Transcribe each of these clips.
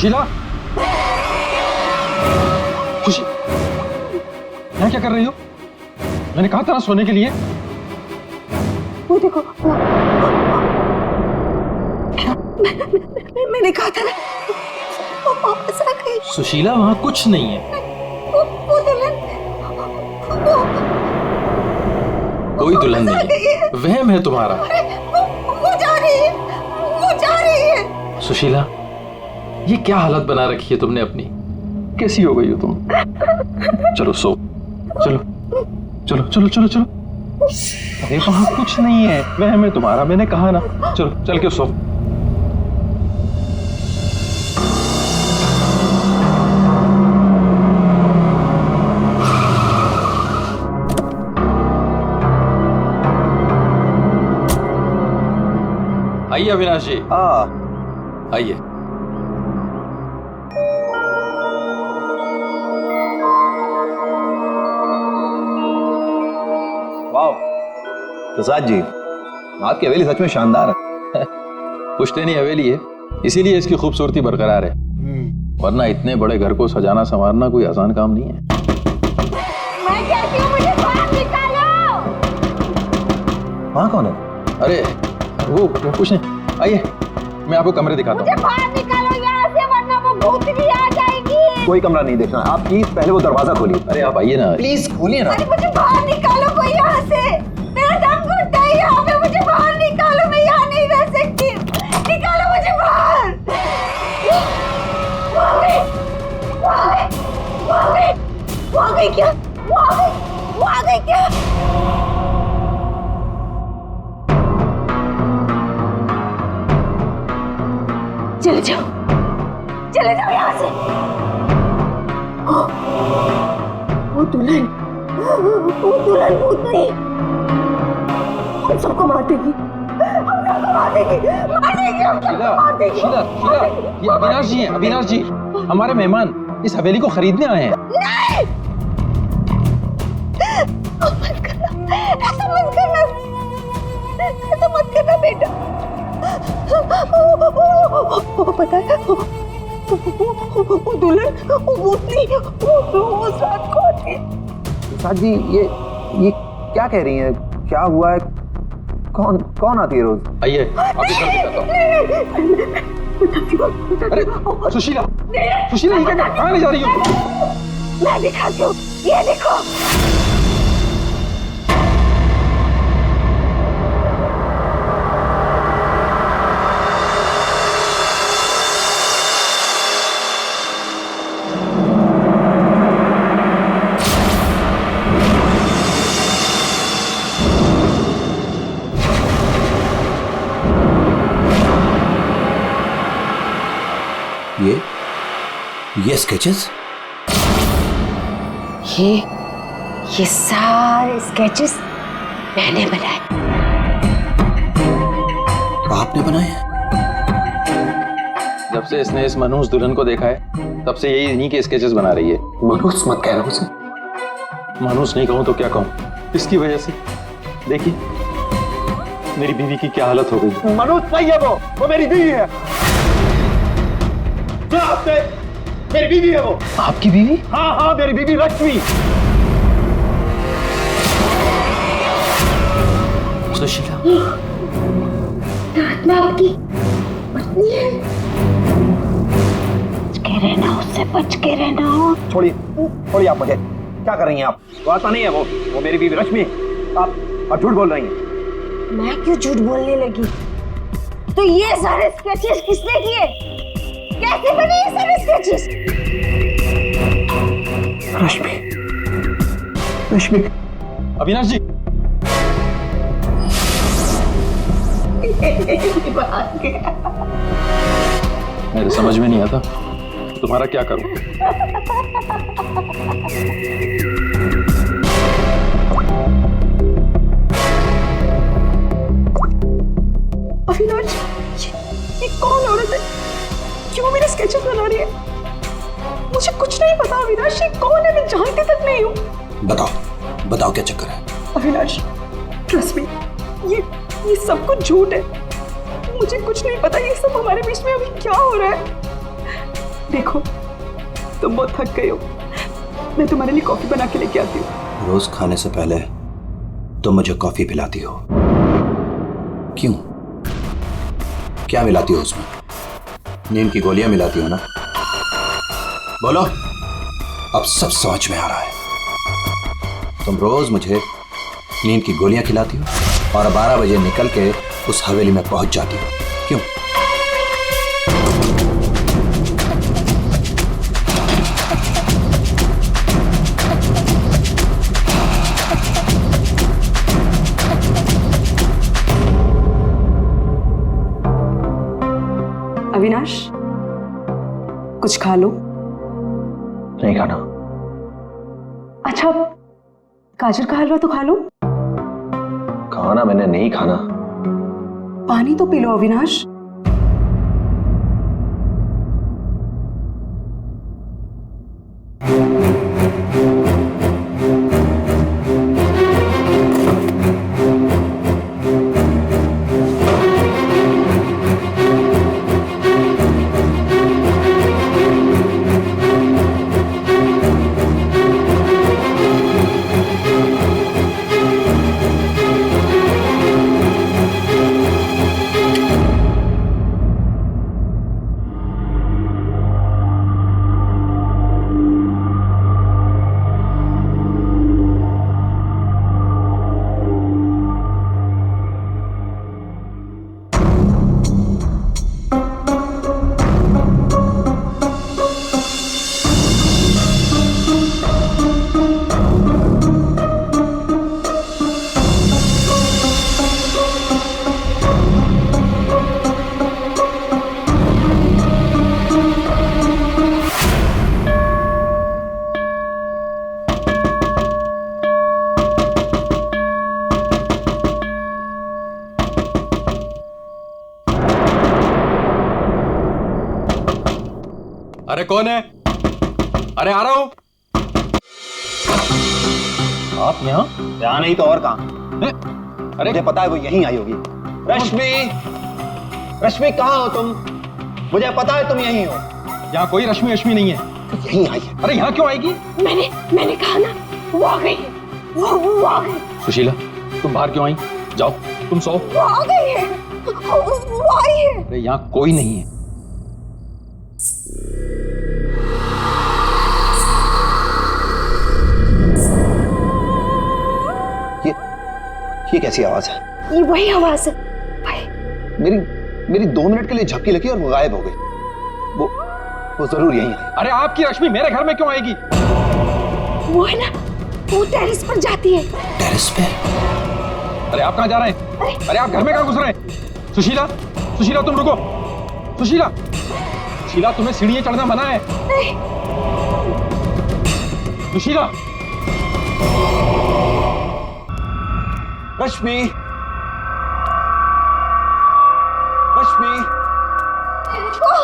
सुशीला, यहाँ क्या कर रही हो? मैंने कहा था ना सोने के लिए। वो देखो, क्या? मैंने कहा था ना, वो वापस आ गई। सुशीला, वहाँ कुछ नहीं है। वो दुल्हन, कोई दुल्हन नहीं है, वहम है तुम्हारा। वो जा रही है, वो जा रही है। सुशीला, ये क्या हालत बना रखी है तुमने अपनी? कैसी हो गई हो तुम? चलो सो, चलो चलो चलो चलो चलो। अरे वहां कुछ नहीं है, वहम है तुम्हारा, मैंने कहा ना। चलो चल के सो। आइए अविनाश जी, आइए। वाह प्रसाद जी, आपकी हवेली सच में शानदार है। पुश्तैनी हवेली है, इसीलिए इसकी खूबसूरती बरकरार है, वरना इतने बड़े घर को सजाना संवारना कोई आसान काम नहीं है। मैं कहती हूँ मुझे बाहर निकालो। वहाँ कौन है? अरे वो कुछ नहीं, आइए मैं आपको कमरे दिखाता मुझे हूँ। बाहर निकालो यहाँ से, वरना वो भूतनी आ जाएगी। कोई कमरा नहीं देखना, आप प्लीज पहले वो दरवाजा खोलिए। अरे आप आइए ना, प्लीज खोलिए ना। अरे मुझे बाहर निकालो कोई यहाँ से, मेरा दम घुटता है यहाँ पे, मुझे बाहर निकालो, मैं यहाँ नहीं रह सकती। निकालो मुझे बाहर। वो आ गई, वो आ गई, वो आ गई, वो आ गई क्या? वो आ गई, वो आ गई क्या? चले जाओ, चले जाओ यहाँ से। वो दुल्हन भूतनी हम सबको मार देगी, हम सबको मार देगी, मार देगी, हम सबको मार देगी। शीला, शीला, ये अविनाश जी हैं, अविनाश जी, हमारे मेहमान इस हवेली को खरीदने आए हैं। नहीं, मत करना, ऐसा मत करना, ऐसा मत करना बेटा। पता है वो दुल्हन, वो भूतनी, वो रात को आती है। प्रसाद जी, ये क्या कह रही हैं? क्या हुआ है? कौन आती है रोज? आइए आपको घर दिखाता हूँ। अरे सुशीला, सुशीला ये क्या, कहाँ ले जा रही हो? मैं दिखाती हूँ, ये देखो। ये स्केचेस? ये सारे स्केचेस मैंने बनाए। आपने बनाए? जब से इसने इस मनहूस दुल्हन को देखा है, तब से यही इन्हीं के स्केचेस बना रही है। मनहूस मत कह रहे हो उसे। मनहूस नहीं कहूँ तो क्या कहूँ, इसकी वजह से देखिए मेरी बीवी की क्या हालत हो गई। मनहूस नहीं है वो मेरी बीवी है। मेरी बीवी है वो। आपकी बीवी? हाँ, मेरी बीवी लक्ष्मी। सुशीला, आत्मा आपकी पत्नी है। बच के रहना, उससे बच के रहना। छोड़िए आप मुझे। क्या कर रही हैं आप? वो आत्मा नहीं है वो मेरी बीवी लक्ष्मी। आप झूठ बोल रही हैं। मैं क्यों झूठ बोलने लगी? तो ये सारे स्केचेस किसने किए? कैसे बने ये सारे स्केचेस? रश्मि। अविनाश जी, मेरे समझ में नहीं आता तुम्हारा क्या करूं। अविनाश, ये कौन औरत है? क्यों मेरे स्केचेस बना रही है? मुझे कुछ नहीं पता अविनाश, ये कौन है? मैं जानती तक नहीं हूँ। बताओ क्या चक्कर है? अविनाश, ट्रस्ट मी, ये सब कुछ झूठ है। मुझे कुछ नहीं पता ये सब हमारे बीच में अभी क्या हो रहा है। देखो तुम बहुत थक गए हो, मैं तुम्हारे लिए कॉफी बना के लेके आती हूँ। रोज खाने से पहले तुम मुझे कॉफी पिलाती हो, क्यों? क्या मिलाती हो उसमें? नींद की गोलियां मिलाती हो ना? बोलो, अब सब समझ में आ रहा है। तुम रोज मुझे नींद की गोलियां खिलाती हो और 12 बजे निकल के उस हवेली में पहुंच जाती हो, क्यों? अविनाश, कुछ खा लो। नहीं खाना। अच्छा, गाजर का हलवा तो खा लो। खाना मैंने नहीं खाना। पानी तो पी लो अविनाश। अरे कौन है? अरे आ रहा हूं। आप यहाँ नहीं तो और कहाँ? अरे मुझे पता है वो यहीं आई होगी। रश्मि, रश्मि कहाँ हो तुम? मुझे पता है तुम यहीं हो। यहाँ कोई रश्मि नहीं है। यहीं आई है। अरे यहाँ क्यों आएगी? मैंने कहा ना, वो आ गई है। वो आ गई। सुशीला, तुम बाहर क्यों आई? जाओ, तुम सो। वो आ गई है। वो आई है। अरे यहाँ कोई नहीं है। ये कैसी आवाज है? ये वही आवाज है भाई। मेरी 2 मिनट के लिए झपकी लगी और वो गायब हो गई। वो जरूर यहीं आई। अरे आपकी रश्मि मेरे घर में क्यों आएगी? वो है ना, वो टेरेस पर जाती है। टेरेस पे? अरे आप कहाँ जा रहे हैं? अरे आप घर में कहाँ घुस रहे हैं? सुशीला, सुशीला तुम रुको। सुशीला, सुशीला तुम्हें सीढ़ियां चढ़ना मना है। नहीं। सुशीला। रश्मि, रश्मि, रुको,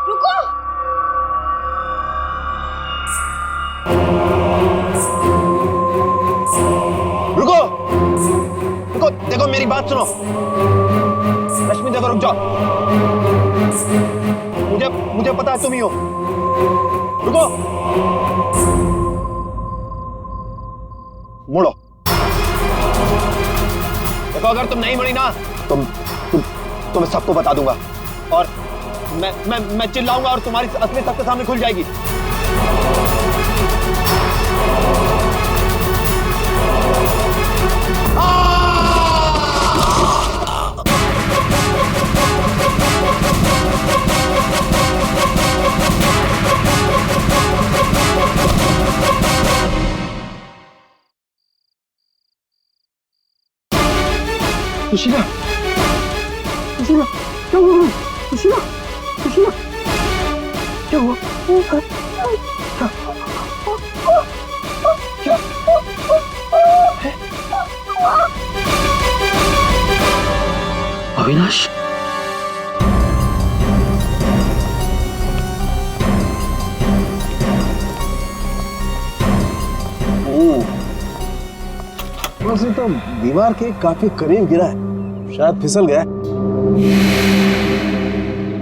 रुको। रुको, रुको, देखो मेरी बात सुनो। रश्मि देखो, रुक जाओ। मुझे पता है तुम ही हो। रुको, मुड़ो। देखो अगर तुम नहीं मुड़ी ना, मैं सबको बता दूंगा और मैं चिल्लाऊंगा और तुम्हारी असली सबके सामने खुल जाएगी। सुशीला, सुशीला, क्या हुआ? सुशीला, सुशीला, क्या हुआ? अविनाश, वैसे तो दीवार के काफी करीब गिरा है, शायद फिसल गया।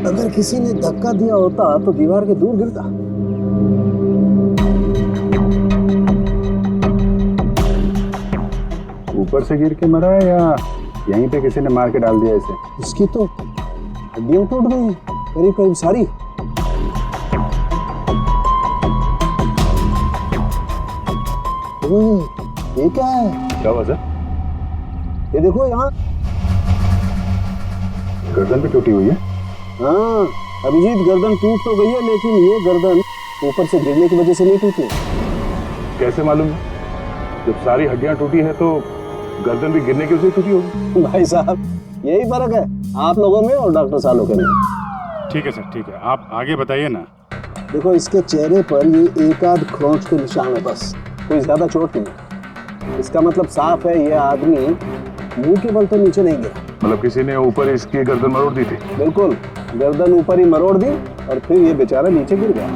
अगर किसी ने धक्का दिया होता तो दीवार के दूर गिरता। ऊपर से गिर के मरा है या यहीं पे किसी ने मार के डाल दिया इसे? इसकी तो हड्डियां टूट गई हैं, करीब करीब सारी। ओए, ये क्या है? क्या हुआ सर? ये देखो यहाँ। गर्दन भी टूटी हुई है। हाँ अभिजीत, गर्दन टूट तो गई है लेकिन ये गर्दन ऊपर से गिरने की वजह से नहीं टूटी। कैसे मालूम है? जब सारी हड्डियां टूटी है तो गर्दन भी गिरने की वजह से टूटी होगी। भाई साहब यही फर्क है आप लोगों में और डॉक्टर सालों के में। ठीक है सर, ठीक है, आप आगे बताइए ना। देखो इसके चेहरे पर ये एक आध खरोंच के निशान है, बस कोई ज्यादा चोट नहीं। इसका मतलब साफ है ये आदमी मुंह के बल तो नीचे नहीं गिरा। मतलब किसी ने ऊपर इसकी गर्दन मरोड़ दी थी? बिल्कुल, गर्दन ऊपर ही मरोड़ दी और फिर ये बेचारा नीचे गिर गया।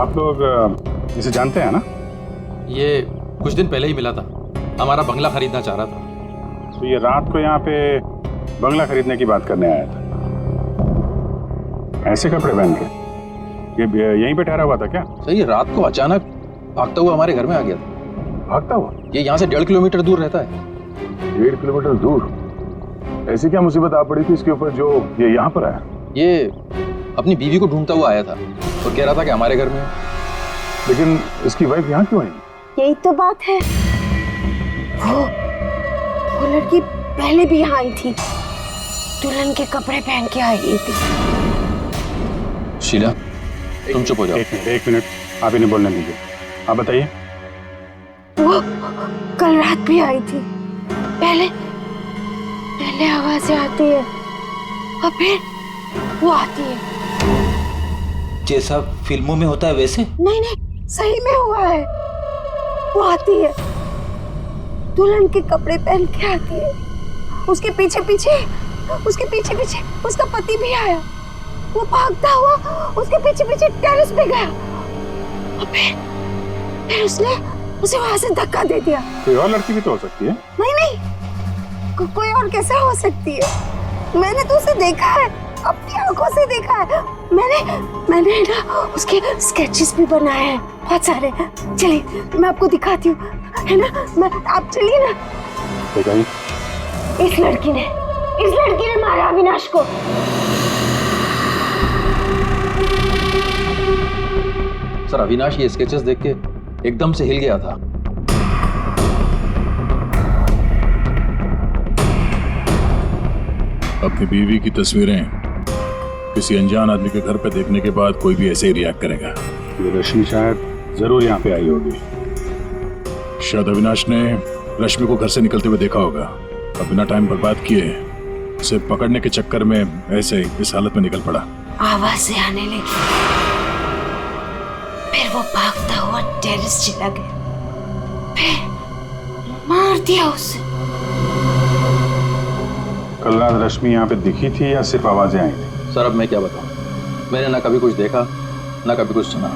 आप लोग इसे जानते हैं ना? ये कुछ दिन पहले ही मिला था, हमारा बंगला खरीदना चाह रहा था। तो ये रात को यहाँ पे बंगला खरीदने की बात करने आया था। ऐसे कपड़े पहन के ये यहीं पे ठहरा हुआ था क्या? सही है, रात को अचानक भागता हुआ हमारे घर में आ गया था। भागता हुआ? ये यहाँ से 1.5 किलोमीटर दूर रहता है। 1.5 किलोमीटर दूर? ऐसी क्या मुसीबत आ पड़ी थी इसके ऊपर जो ये यहाँ पर आया? ये अपनी बीवी को ढूंढता हुआ आया था और कह रहा था कि हमारे घर में है। लेकिन इसकी वाइफ यहाँ क्यों आई? यही तो बात है, वो लड़की पहले भी यहाँ आई थी, दुल्हन के कपड़े पहन के आई थी। शीला तुम चुप हो जाओ। एक मिनट, आप इन्हें बोलने दीजिए। आप बताइए। वो कल रात भी आई थी, पहले आवाजें आती है और फिर वो आती है। जैसा फिल्मों में होता है वैसे? नहीं, सही में हुआ है। वो आती है, दुल्हन के कपड़े पहन के आती है, उसके पीछे पीछे उसका पति भी आया। वो भागता हुआ उसके पीछे पीछे टेरेस पे गया और फिर उसने उसे वहां से धक्का दे दिया। कोई और लड़की भी तो हो सकती है। नहीं, कोई और कैसे हो सकती है? मैंने तो उसे देखा है, अपनी आंखों से देखा है। मैंने ना उसके स्केचेस भी बनाए हैं बहुत सारे। चलिए मैं आपको दिखाती हूँ, है ना? आप चलिए ना। बताइए। इस लड़की ने मारा अविनाश को। सर अविनाश ये स्केचेस देख के एकदम से हिल गया था। अपनी बीवी की तस्वीरें किसी अनजान आदमी के घर पे देखने के बाद कोई भी ऐसे ही रिएक्ट करेगा। ये रश्मि शायद जरूर यहाँ पे आई होगी। शायद अविनाश ने रश्मि को घर से निकलते हुए देखा होगा और बिना टाइम बर्बाद किए उसे पकड़ने के चक्कर में ऐसे इस हालत में निकल पड़ा। आवाजें आने लगी, फिर वो भागता हुआ टेरेस चला गया, फिर मार दिया उसे। कल रात रश्मि यहाँ पे दिखी थी या सिर्फ आवाजें आई थी? सर अब मैं क्या बताऊं, मैंने ना कभी कुछ देखा ना कभी कुछ सुना।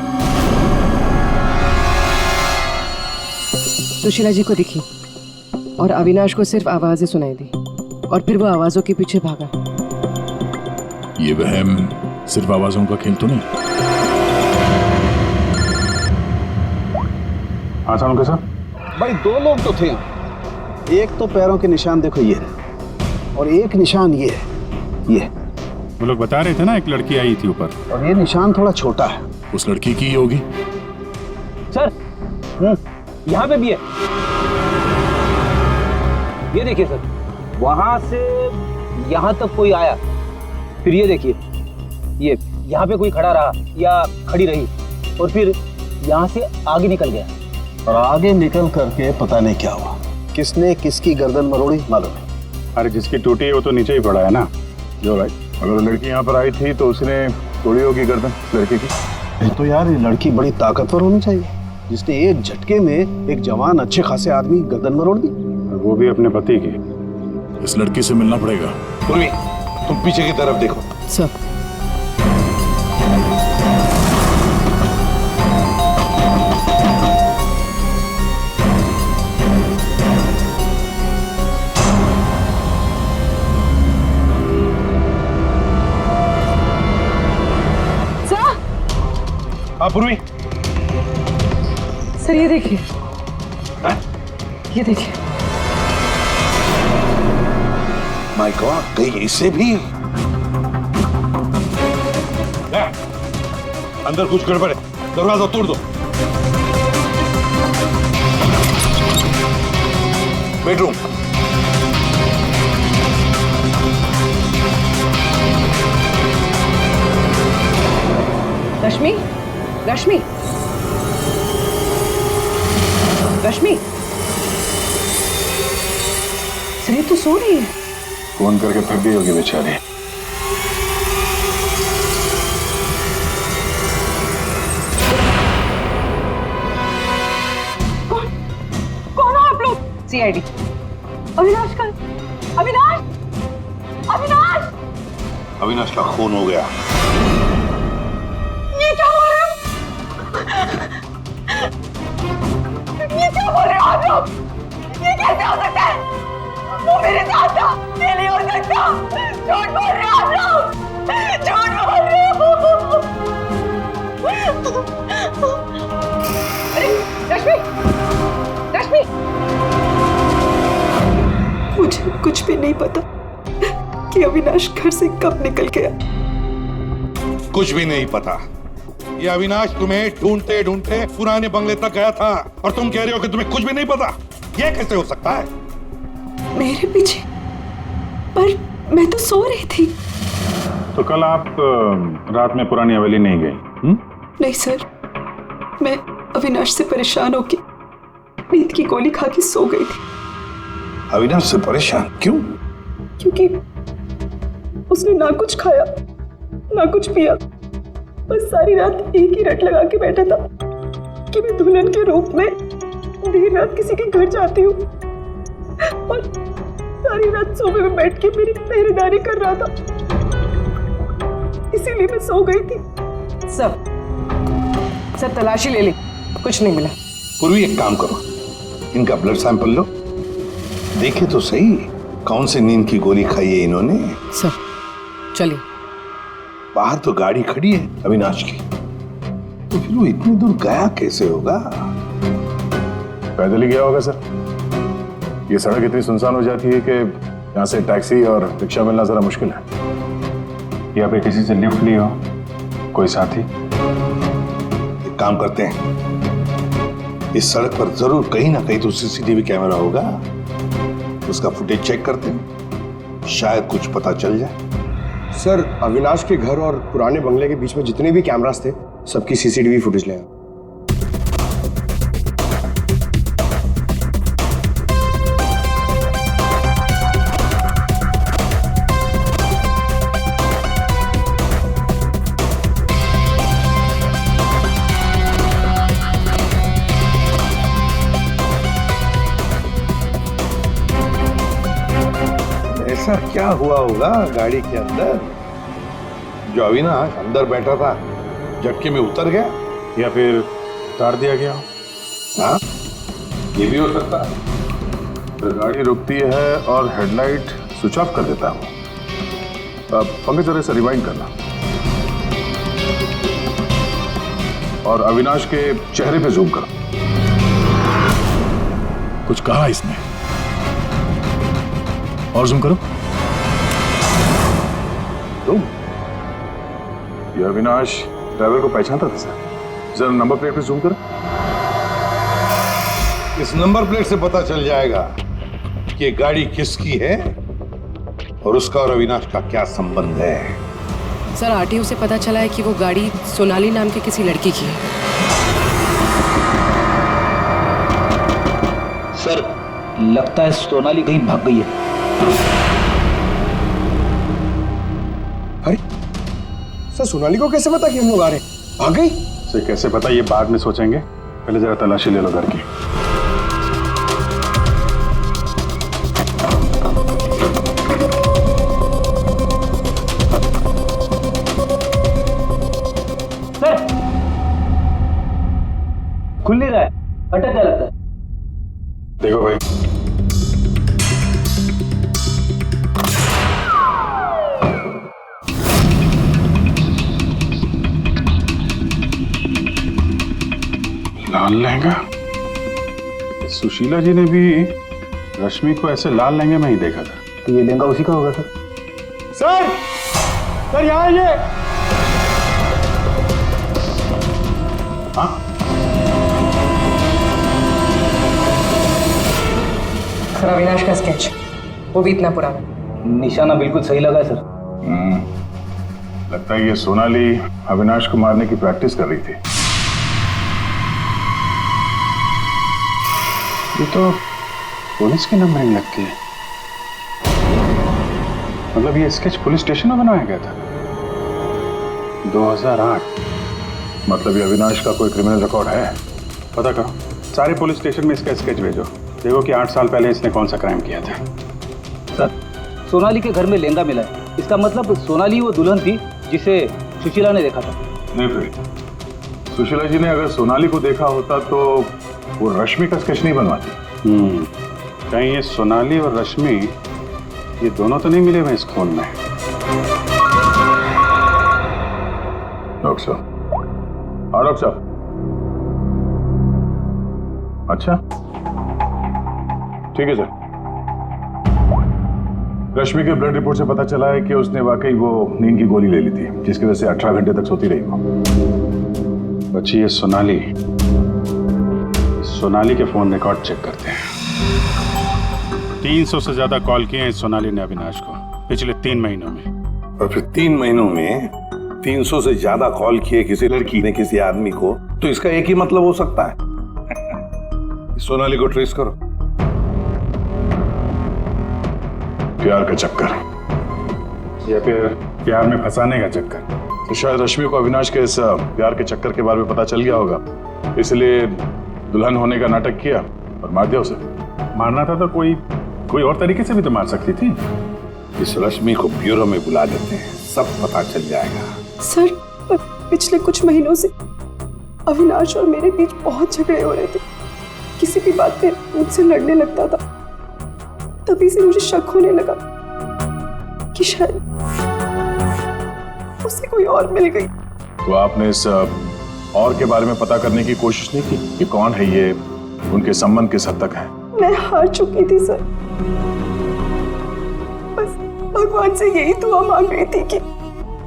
सुशीला जी को दिखी और अविनाश को सिर्फ आवाजें सुनाई दी और फिर वो आवाजों के पीछे भागा। ये वहम सिर्फ आवाजों का खेल तो नहीं? हाँ सानुका साहब। भाई 2 लोग तो थे, एक तो पैरों के निशान देखो ये है और एक निशान ये है, ये। वो लोग बता रहे थे ना एक लड़की आई थी ऊपर, और ये निशान थोड़ा छोटा है। उस लड़की की ही होगी। सर यहाँ पे भी है, ये देखिए सर, वहां से यहाँ तक कोई आया, फिर ये देखिए, ये यहाँ पे कोई खड़ा रहा या खड़ी रही और फिर यहाँ से आगे निकल गया। और आगे निकल करके पता नहीं क्या हुआ, किसने किसकी गर्दन मरोड़ी मालूम नहीं। अरे जिसकी टूटी है वो तो नीचे ही पड़ा है ना। जो भाई, अगर लड़की यहाँ पर आई थी तो उसने तोड़ी होगी गर्दन लड़की की। तो यार ये लड़की बड़ी ताकतवर होनी चाहिए जिसने एक झटके में एक जवान अच्छे खासे आदमी गर्दन मरोड़ दी, वो भी अपने पति की। इस लड़की से मिलना पड़ेगा। उर्मी, तुम पीछे की तरफ देखो। सर हाँ पूर्वी। सर ये देखिए, ये देखिए। माय गॉड, कहीं इससे भी अंदर कुछ गड़बड़ है, दरवाजा तोड़ दो। बेडरूम। रश्मि, रश्मि, रश्मि, सर ये तो सो रही है। फोन करके थक गई होगी बेचारी। कौन हो आप लोग? सीआईडी। अविनाश का, अविनाश, अविनाश, अविनाश का खून हो गया। ये क्या बोल रहे हो? ये क्या बोल रहे हो आप लोग? ये कैसे हो सकता है? वो मेरे साथ था, ये नहीं हो सकता। झूठ बोल रहे हो आप लोग, झूठ बोल रहे हो। अरे रश्मि, रश्मि, मुझे कुछ भी नहीं पता कि अविनाश घर से कब निकल गया। कुछ भी नहीं पता। ये अविनाश तुम्हें ढूंढते ढूंढते पुराने बंगले तक गया था और तुम कह रहे हो कि तुम्हें कुछ भी नहीं पता। ये कैसे हो सकता है? मेरे पीछे? पर मैं तो सो रही थी। तो कल आप रात में पुरानी हवेली नहीं गई? नहीं सर, मैं अविनाश से परेशान होकर नींद की गोली खा के सो गई थी। अविनाश से परेशान क्यों? क्योंकि उसने ना कुछ खाया ना कुछ पिया, बस सारी रात एक ही रट लगा के बैठा था कि मैं दुल्हन के रूप में देर रात किसी के घर जाती हूँ, और सारी रात सोफे में बैठ के मेरी पहरेदारी कर रहा था। इसीलिए मैं सो गई थी। सब तलाशी ले ली, कुछ नहीं मिला। पूर्वी एक काम करो, इनका ब्लड सैंपल लो, देखे तो सही कौन सी नींद की गोली खाई है इन्होंने। सर चलिए। बाहर तो गाड़ी खड़ी है अविनाश की, तो फिर वो इतनी दूर गया कैसे होगा? पैदल ही गया होगा सर। ये सड़क इतनी सुनसान हो जाती है कि यहाँ से टैक्सी और रिक्शा मिलना जरा मुश्किल है। या फिर किसी से लिफ्ट ली हो, कोई साथी। एक काम करते हैं, इस सड़क पर जरूर कहीं ना कहीं तो सीसीटीवी कैमरा होगा, उसका फुटेज चेक करते हैं, शायद कुछ पता चल जाए। सर, अविनाश के घर और पुराने बंगले के बीच में जितने भी कैमरास थे सबकी सीसीटीवी फुटेज ले आए। ऐसा क्या हुआ होगा गाड़ी के अंदर जो अविनाश अंदर बैठा था झटके में उतर गया, या फिर उतार दिया गया। हाँ, ये भी हो सकता है। तो गाड़ी रुकती है और हेडलाइट स्विच ऑफ कर देता हूँ। पंकज जरा से रिवाइंड करना और अविनाश के चेहरे पे जूम करो। कुछ कहा इसने? और जूम करो। ये अविनाश ड्राइवर को पहचानता था सर। जरा नंबर प्लेट पे जूम करो। इस नंबर प्लेट से पता चल जाएगा कि ये गाड़ी किसकी है और उसका और अविनाश का क्या संबंध है। सर आरटीओ से पता चला है कि वो गाड़ी सोनाली नाम के किसी लड़की की है। सर लगता है सोनाली कहीं भाग गई है। अरे सर, सोनाली को कैसे पता कि हम लोग आ रहे हैं? भाग गई? सर कैसे पता, ये बाद में सोचेंगे, पहले जरा तलाशी ले लो घर की। सर खुल नहीं रहा है, अटक गया लगता है। देखो भाई, लाल लहंगा? सुशीला जी ने भी रश्मि को ऐसे लाल लहंगे में ही देखा था। तो ये लहंगा उसी का होगा सर। सर, सर यहाँ आइए। हाँ, सर अविनाश का स्केच, वो भी इतना पुराना। निशाना बिल्कुल सही लगा है सर। लगता है ये सोनाली अविनाश को मारने की प्रैक्टिस कर रही थी। ये तो पुलिस की नंबरिंग लगती है। मतलब ये स्केच पुलिस स्टेशन में बनाया गया था 2008। मतलब ये अविनाश का कोई क्रिमिनल रिकॉर्ड है? पता करो, सारे पुलिस स्टेशन में इसका स्केच भेजो, देखो कि 8 साल पहले इसने कौन सा क्राइम किया था। सर, सोनाली के घर में लहंगा मिला है, इसका मतलब सोनाली वो दुल्हन थी जिसे सुशीला ने देखा था। नहीं फिर सुशीला जी ने अगर सोनाली को देखा होता तो वो रश्मि का स्केच नहीं बनवाती। कहीं ये सोनाली और रश्मि ये दोनों तो नहीं मिले हुए इस खून में? डॉक्टर साहब। हाँ डॉक्टर साहब। अच्छा ठीक है सर। रश्मि के ब्लड रिपोर्ट से पता चला है कि उसने वाकई वो नींद की गोली ले ली थी, जिसकी वजह से 18 घंटे तक सोती रही वो। बच्ची ये सोनाली के फोन रिकॉर्ड चेक करते हैं। 300 से ज्यादा कॉल किए हैं सोनाली ने अविनाश को पिछले 3 महीनों में। और फिर 3 महीनों में 300 से ज्यादा कॉल किए किसी लड़की ने किसी आदमी को, तो इसका एक ही मतलब हो सकता है। सोनाली को ट्रेस करो। प्यार का चक्कर या फिर प्यार में फंसाने का चक्कर। तो शायद रश्मि को अविनाश के इस प्यार के चक्कर के बारे में पता चल गया होगा, इसलिए दुल्हन होने का नाटक किया और मार दिया उसे। मारना था तो कोई और तरीके से भी तो मार सकती थी। इस रश्मि को ब्यूरो में बुला देते हैं, सब पता चल जाएगा। सर, पिछले कुछ महीनों से अविनाश और मेरे बीच बहुत झगड़े हो रहे थे। किसी भी बात पे मुझसे लड़ने लगता था। तभी से मुझे शक होने लगा कि शायद उसे कोई और मिल गई। तो आपने इस और के बारे में पता करने की कोशिश नहीं की कि कौन है ये, उनके संबंध किस हद तक है? मैं हार चुकी थी सर। बस भगवान से यही दुआ मांग रही थी कि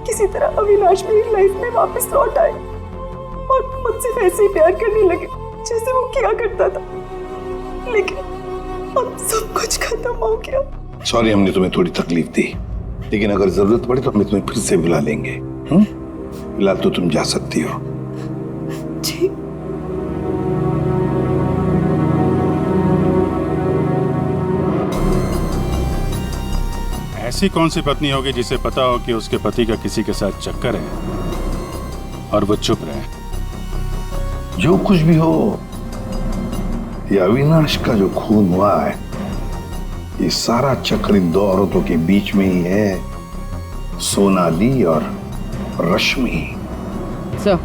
किसी तरह अविनाश मेरी लाइफ में वापस लौट आए और मुझसे वैसे ही प्यार करने लगे जैसे वो किया करता था। लेकिन अब सब कुछ खत्म हो गया। सॉरी हमने तुम्हें थोड़ी तकलीफ दी, लेकिन अगर जरूरत पड़ी तो हम तुम्हें फिर से बुला लेंगे। फिलहाल तो तुम जा सकती हो। जी। ऐसी कौन सी पत्नी होगी जिसे पता हो कि उसके पति का किसी के साथ चक्कर है और वो चुप रहे? जो कुछ भी हो, ये अविनाश का जो खून हुआ है, ये सारा चक्कर इन 2 औरतों के बीच में ही है, सोनाली और रश्मि। सर,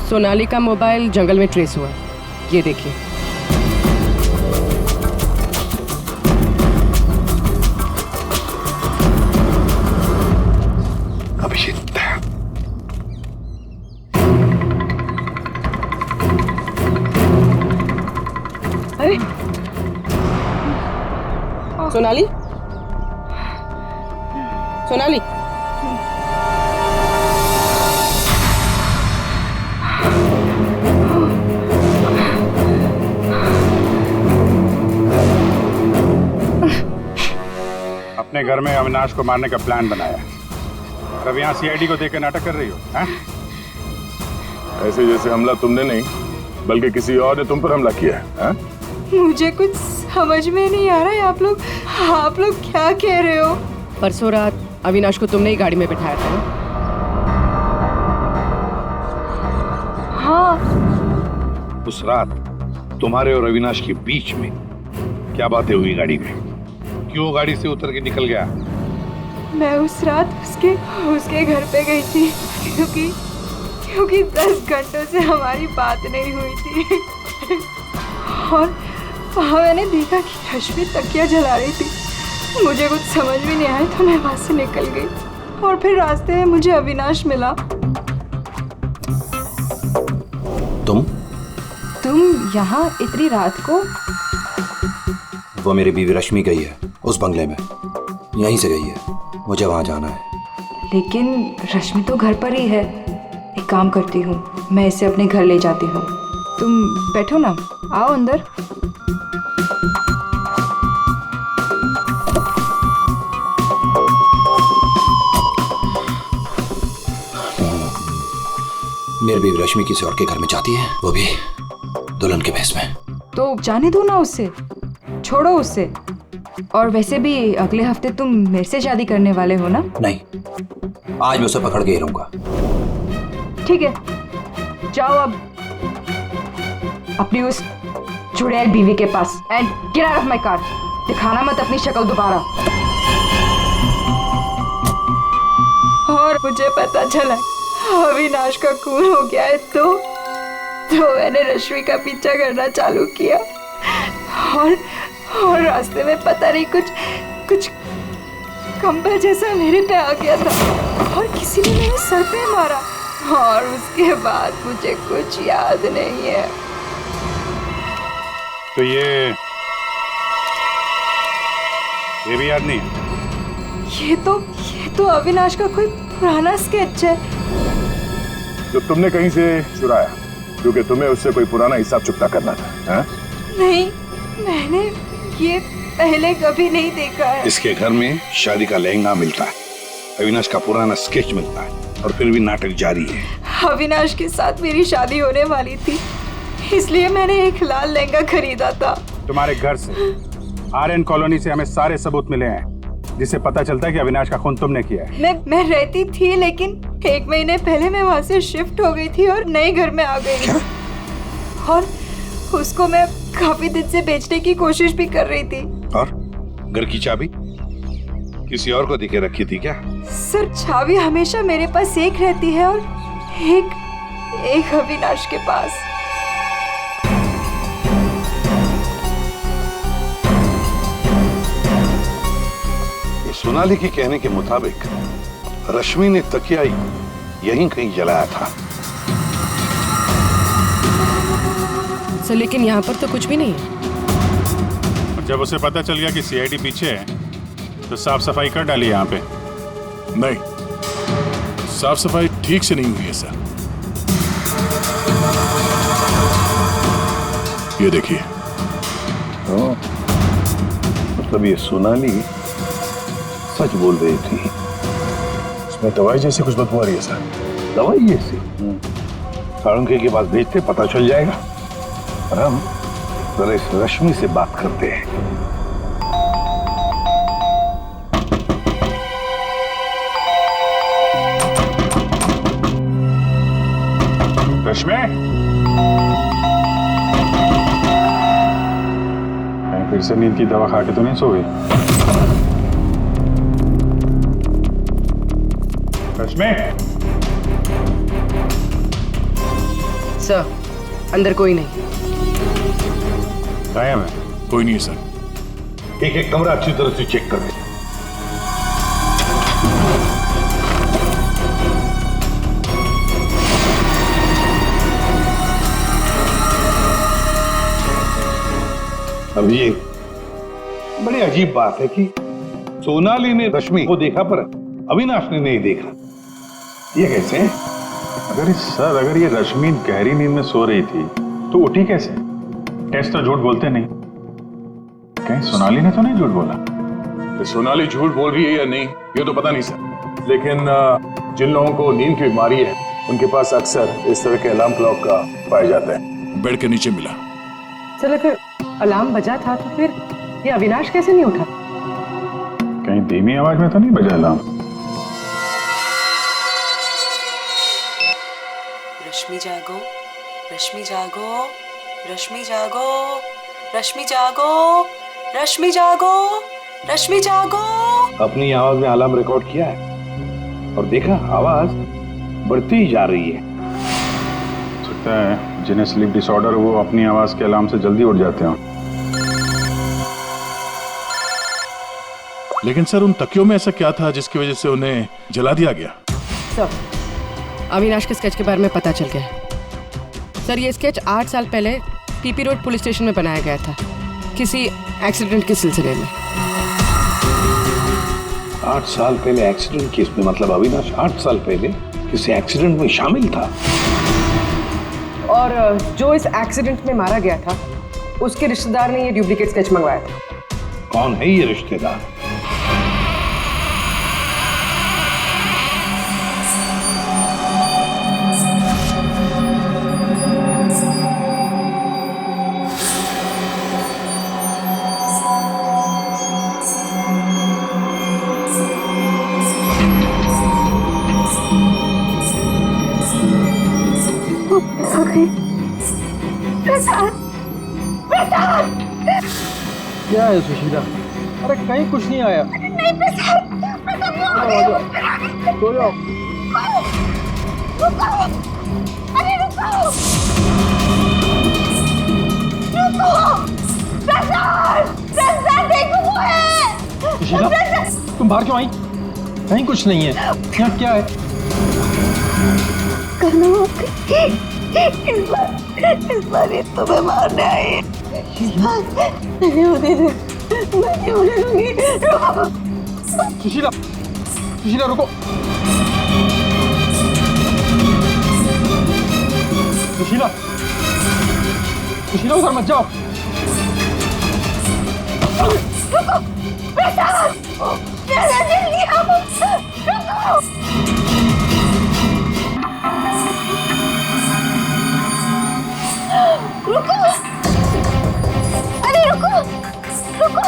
सोनाली का मोबाइल जंगल में ट्रेस हुआ, ये देखिए। अभिषेक, अरे सोनाली, सोनाली, अपने घर में अविनाश को मारने का प्लान बनाया, अब यहाँ सीआईडी को देकर नाटक कर रही हो? ऐसे जैसे हमला तुमने नहीं बल्कि किसी और ने तुम पर हमला किया है। मुझे कुछ समझ में नहीं आ रहा है। आप लोग क्या कह रहे हो? परसों रात अविनाश को तुमने ही गाड़ी में बिठाया था ना? हाँ। उस रात तुम्हारे और अविनाश के बीच में क्या बातें हुई गाड़ी में? क्यों गाड़ी से उतर के निकल गया? मैं उस रात उसके घर पे गई थी क्योंकि 10 घंटों से हमारी बात नहीं हुई थी और वहाँ मैंने देखा कि रश्मि तकिया जला रही थी। मुझे कुछ समझ भी नहीं आया तो मैं वहाँ से निकल गई और फिर रास्ते में मुझे अविनाश मिला। तुम यहाँ इतनी रात को? वो मेरी बीवी रश्मि गई है उस बंगले में, यहीं से गई है, मुझे वहां जाना है। लेकिन रश्मि तो घर पर ही है। एक काम करती हूँ, मैं इसे अपने घर ले जाती हूँ। तुम बैठो ना, आओ अंदर। मेरी बीवी रश्मि किसी और के घर में जाती है, वो भी दुल्हन के भेष में। तो जाने दो ना उसे, छोड़ो उसे। और वैसे भी अगले हफ्ते तुम मेरे से शादी करने वाले हो ना? नहीं, आज मैं उसे पकड़ के ही रहूंगा। ठीक है, जाओ अब अपनी उस चुड़ैल बीवी के पास and get out of my car. दिखाना मत अपनी शक्ल दोबारा। और मुझे पता चला अविनाश का खून हो गया है तो मैंने रश्मि का पीछा करना चालू किया और रास्ते में पता नहीं कुछ कंबल जैसा मेरे पे आ गया था और किसी ने मेरे सर पे मारा और उसके बाद मुझे कुछ याद नहीं है। तो ये भी याद नहीं है? ये तो अविनाश का कोई पुराना स्केच है जो तुमने कहीं से चुराया, क्योंकि तुम्हें उससे कोई पुराना हिसाब चुकता करना था। हा? नहीं, मैंने ये पहले कभी नहीं देखा है। इसके घर में शादी का लहंगा मिलता है, अविनाश का पुराना स्केच मिलता है और फिर भी नाटक जारी है। अविनाश के साथ मेरी शादी होने वाली थी, इसलिए मैंने एक लाल लहंगा खरीदा था। तुम्हारे घर से आर्यन कॉलोनी से हमें सारे सबूत मिले हैं जिससे पता चलता है कि अविनाश का खून तुमने किया है। मैं रहती थी, लेकिन 1 महीने पहले मैं वहाँ से शिफ्ट हो गई थी और नए घर में आ गई। और उसको मैं काफी दिन से बेचने की कोशिश भी कर रही थी। और घर की चाबी किसी और को दिखे रखी थी क्या? सर, चाबी हमेशा मेरे पास एक रहती है और एक अविनाश के पास। सोनाली के कहने के मुताबिक रश्मि ने तकिया यहीं कहीं जलाया था। सर, लेकिन यहाँ पर तो कुछ भी नहीं है। जब उसे पता चल गया कि सीआईडी पीछे है तो साफ सफाई कर डाली यहाँ पे। नहीं, साफ सफाई ठीक से नहीं हुई है सर। ये देखिए। मतलब ये सोनाली सच बोल रही थी। इसमें दवाई जैसी कुछ बदबू आ रही है सर। दवाई जैसी? साळुंखे के पास भेजते, पता चल जाएगा। और हम जरा इस रश्मि से बात करते हैं। रश्मि, फिर से नींद की दवा खा के तो नहीं सो गई? रश्मि, सर, अंदर कोई नहीं। गायब है? कोई नहीं है सर। एक कमरा अच्छी तरह से चेक कर ले। अब ये बड़ी अजीब बात है कि सोनाली ने रश्मि को देखा पर अविनाश ने नहीं देखा। ये कैसे? अगर ये रश्मि गहरी नींद में सो रही थी तो उठी कैसे? टेस्ट तो झूठ बोलते नहीं। कहीं सोनाली ने तो नहीं झूठ बोला? कि सोनाली झूठ बोल रही है या नहीं ये तो पता नहीं सर, लेकिन जिन लोगों को नींद की बीमारी है उनके पास अक्सर इस तरह के अलार्म क्लॉक का पाया जाता है। बेड के नीचे मिला। सर, अगर अलार्म बजा था तो फिर ये अविनाश कैसे नहीं उठा? कहीं धीमी आवाज में तो नहीं बजा अलार्म? रश्मि जागो, रश्मि जागो, रश्मि जागो, रश्मि जागो, रश्मि जागो, रश्मि जागो। अपनी आवाज में अलार्म रिकॉर्ड किया है और देखा आवाज बढ़ती ही जा रही है। सकता है जिन्हें स्लीप डिसऑर्डर वो अपनी आवाज के अलार्म से जल्दी उठ जाते हैं। लेकिन सर, उन तकियों में ऐसा क्या था जिसकी वजह से उन्हें जला दिया गया? सर, अविनाश के स्केच के बारे में पता चल गया है। सर, ये स्केच 8 साल पहले पीपी रोड पुलिस स्टेशन में बनाया गया था किसी एक्सीडेंट के सिलसिले में। 8 साल पहले एक्सीडेंट केस में, मतलब अविनाश 8 साल पहले किसी एक्सीडेंट में शामिल था। और जो इस एक्सीडेंट में मारा गया था उसके रिश्तेदार ने ये डुप्लीकेट स्केच मंगवाया था। कौन है ये रिश्तेदार? क्या है सुशीला? अरे कहीं कुछ नहीं आया। नहीं प्रसाद, सो जाओ। रुको, अरे रुको, प्रसाद, प्रसाद देखो वो है। सुशीला, तुम बाहर क्यों आई? कहीं कुछ नहीं है। यहाँ क्या है? इस बार ये तुम्हें मारने आई है। नहीं होने दूंगी। सुशीला, सुशीला रुको। सुशीला, सुशीला उधर मत जाओ। रुको, प्रसाद, जल्दी आओ, रुको। रुको, अरे रुको, रुको।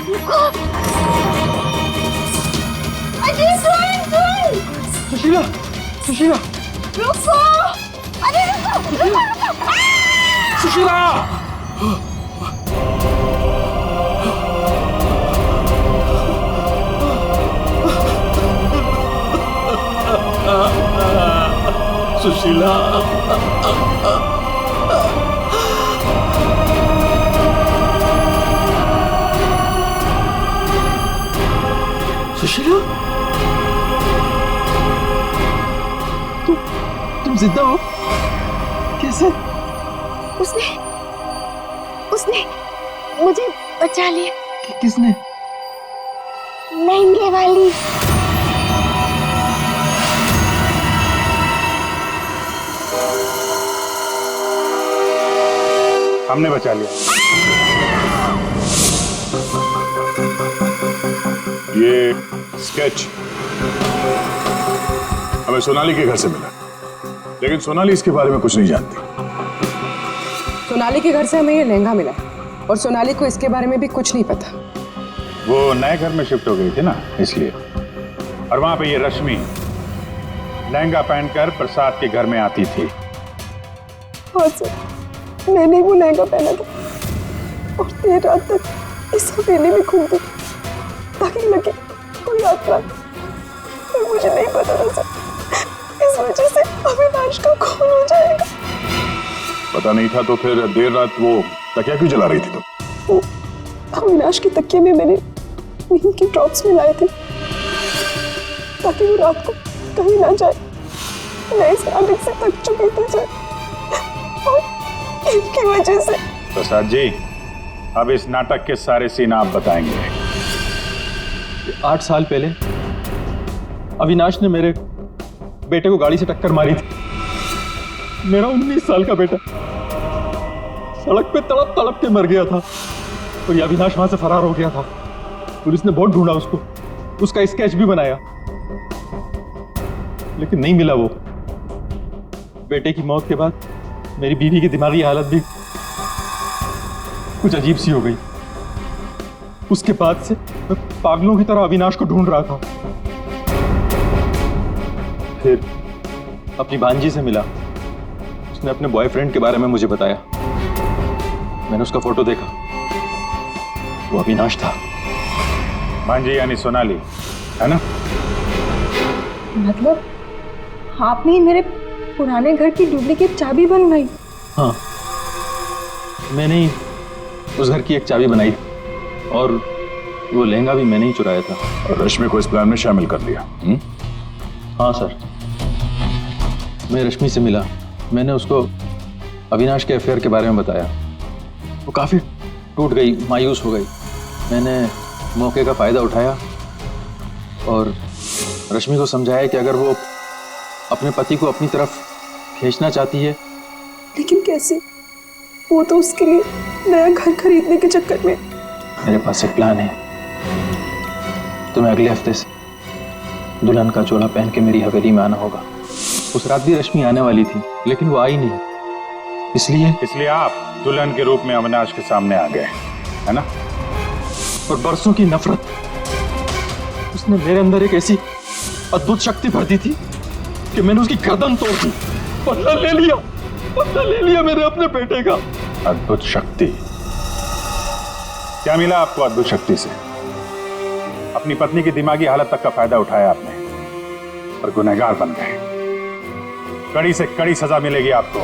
रुको, अरे सुन। सुशीला, सुशीला, रुको, अरे रुको, रुको। सुशीला। सुशीला, सुशीला, तुम जिंदा हो? कैसे? उसने मुझे बचा लिया। किसने? लहंगे वाली। हमने बचा लिया। ये स्केच हमें सोनाली के घर से मिला, लेकिन सोनाली इसके बारे में कुछ नहीं जानती। सोनाली के घर से हमें ये लहंगा मिला और सोनाली को इसके बारे में भी कुछ नहीं पता। वो नए घर में शिफ्ट हो गई थी ना, इसलिए। और वहां पे ये रश्मि लहंगा पहनकर प्रसाद के घर में आती थी। हाँ सर, मैंने वो लहंगा पहना था और देर रात तक इस हवेली में घूमती ताकि लगे कोई आत्मा, पर मुझे नहीं पता था सर, इस वजह से अविनाश का खून हो जाएगा। पता नहीं था तो फिर देर रात वो तकिया क्यों जला रही थी तुम? वो अविनाश के तकिए में मैंने नींद की ड्रॉप्स मिलाए थे ताकि वो रात को कहीं ना जाए। मैं इस आदत से थक चुकी थी सर, और इनकी वजह से। प्रसाद जी, अब इस नाटक के सारे सीन आप बताएंगे। 8 साल पहले अविनाश ने मेरे बेटे को गाड़ी से टक्कर मारी थी। मेरा 19 साल का बेटा सड़क पे तड़प तड़प के मर गया था और ये अविनाश वहां से फरार हो गया था। पुलिस ने बहुत ढूंढा उसको, उसका स्केच भी बनाया, लेकिन नहीं मिला। वो बेटे की मौत के बाद मेरी बीवी की दिमागी हालत भी कुछ अजीब सी हो गई। उसके बाद से मैं पागलों की तरह अविनाश को ढूंढ रहा था। फिर अपनी भांजी से मिला, उसने अपने बॉयफ्रेंड के बारे में मुझे बताया। मैंने उसका फोटो देखा, वो अविनाश था। भांजी यानी सोनाली, है ना? मतलब आपने ही मेरे पुराने घर की डुप्लीकेट चाबी बनवाई? हाँ, मैंने ही उस घर की एक चाबी बनाई और वो लहंगा भी मैंने ही चुराया था। और रश्मि को इस प्लान में शामिल कर लिया। हाँ सर, मैं रश्मि से मिला। मैंने उसको अविनाश के अफेयर के बारे में बताया। वो काफ़ी टूट गई, मायूस हो गई। मैंने मौके का फ़ायदा उठाया और रश्मि को समझाया कि अगर वो अपने पति को अपनी तरफ खींचना चाहती है। लेकिन कैसे? वो तो उसके लिए नया घर खरीदने के चक्कर में। मेरे पास एक प्लान है। तुम्हें अगले हफ्ते से दुल्हन का जोड़ा पहन के मेरी हवेली में आना होगा। उस रात भी रश्मि आने वाली थी, लेकिन वो आई नहीं। इसलिए आप दुल्हन के रूप में अविनाश के सामने आ गए, है ना? और बरसों की नफरत, उसने मेरे अंदर एक ऐसी अद्भुत शक्ति भर दी थी कि मैंने उसकी गर्दन तोड़ दी। बदला ले लिया मेरे अपने बेटे का। अद्भुत शक्ति? क्या मिला आपको अद्भुत शक्ति से? अपनी पत्नी की दिमागी हालत तक का फायदा उठाया आपने और गुनहगार बन गए। कड़ी से कड़ी सजा मिलेगी आपको।